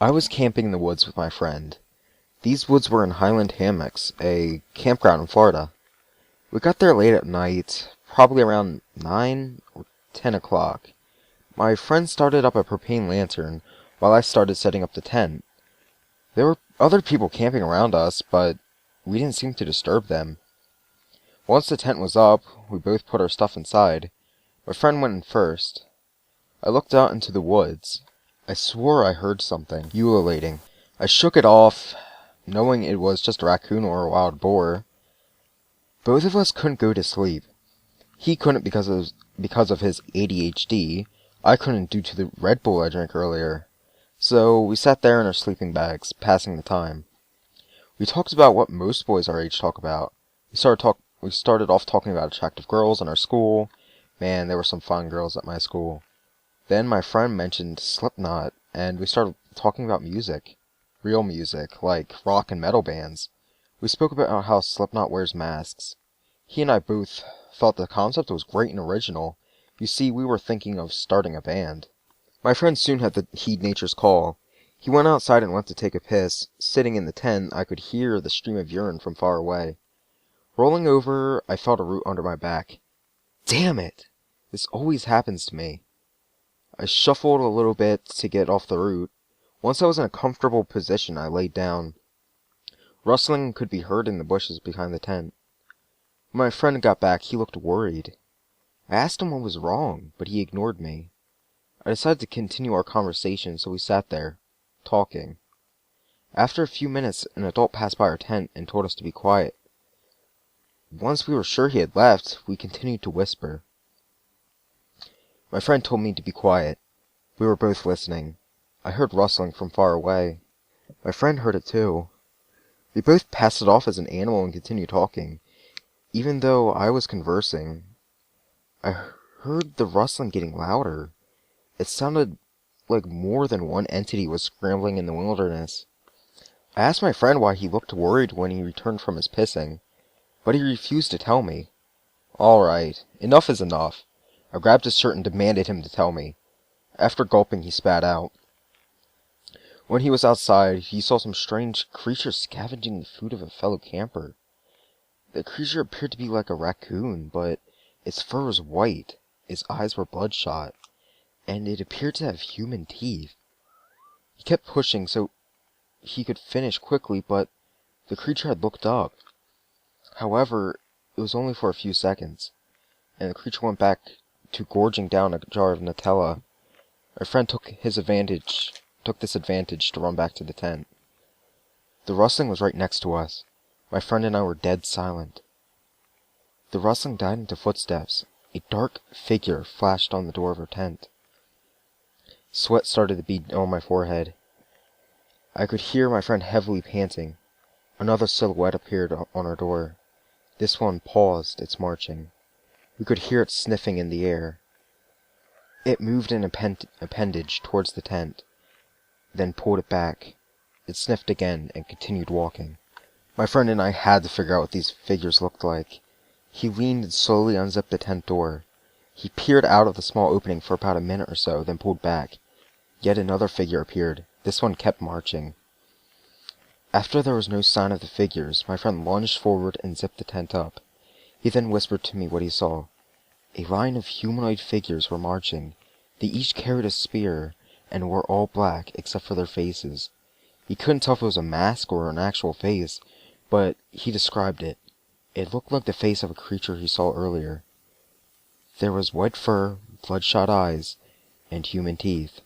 I was camping in the woods with my friend. These woods were in Highland Hammocks, a campground in Florida. We got there late at night, probably around 9 or 10 o'clock. My friend started up a propane lantern while I started setting up the tent. There were other people camping around us, but we didn't seem to disturb them. Once the tent was up, we both put our stuff inside. My friend went in first. I looked out into the woods. I swore I heard something ululating. I shook it off, knowing it was just a raccoon or a wild boar. Both of us couldn't go to sleep. He couldn't because of his ADHD. I couldn't due to the Red Bull I drank earlier. So we sat there in our sleeping bags, passing the time. We talked about what most boys our age talk about. We started off talking about attractive girls in our school. Man, there were some fine girls at my school. Then my friend mentioned Slipknot, and we started talking about music. Real music, like rock and metal bands. We spoke about how Slipknot wears masks. He and I both thought the concept was great and original. You see, we were thinking of starting a band. My friend soon had to heed nature's call. He went outside and went to take a piss. Sitting in the tent, I could hear the stream of urine from far away. Rolling over, I felt a root under my back. Damn it! This always happens to me. I shuffled a little bit to get off the root. Once I was in a comfortable position, I laid down. Rustling could be heard in the bushes behind the tent. When my friend got back, he looked worried. I asked him what was wrong, but he ignored me. I decided to continue our conversation, so we sat there, talking. After a few minutes, an adult passed by our tent and told us to be quiet. Once we were sure he had left, we continued to whisper. My friend told me to be quiet. We were both listening. I heard rustling from far away. My friend heard it too. We both passed it off as an animal and continued talking. Even though I was conversing, I heard the rustling getting louder. It sounded like more than one entity was scrambling in the wilderness. I asked my friend why he looked worried when he returned from his pissing, but he refused to tell me. All right, enough is enough. I grabbed his shirt and demanded him to tell me. After gulping, he spat out. When he was outside, he saw some strange creature scavenging the food of a fellow camper. The creature appeared to be like a raccoon, but its fur was white, its eyes were bloodshot, and it appeared to have human teeth. He kept pushing so he could finish quickly, but the creature had looked up. However, it was only for a few seconds, and the creature went back to gorging down a jar of Nutella. Our friend took this advantage to run back to the tent. The rustling was right next to us. My friend and I were dead silent. The rustling died into footsteps. A dark figure flashed on the door of our tent. Sweat started to bead on my forehead. I could hear my friend heavily panting. Another silhouette appeared on our door. This one paused its marching. We could hear it sniffing in the air. It moved an appendage towards the tent, then pulled it back. It sniffed again and continued walking. My friend and I had to figure out what these figures looked like. He leaned and slowly unzipped the tent door. He peered out of the small opening for about a minute or so, then pulled back. Yet another figure appeared. This one kept marching. After there was no sign of the figures, my friend lunged forward and zipped the tent up. He then whispered to me what he saw. A line of humanoid figures were marching. They each carried a spear, and were all black except for their faces. He couldn't tell if it was a mask or an actual face, but he described it. It looked like the face of a creature he saw earlier. There was white fur, bloodshot eyes, and human teeth.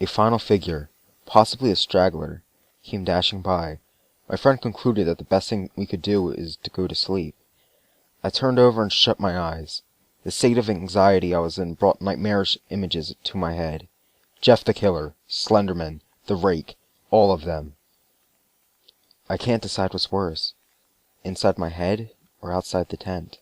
A final figure, possibly a straggler, came dashing by. My friend concluded that the best thing we could do is to go to sleep. I turned over and shut my eyes. The state of anxiety I was in brought nightmarish images to my head. Jeff the Killer, Slenderman, the Rake, all of them. I can't decide what's worse, inside my head or outside the tent.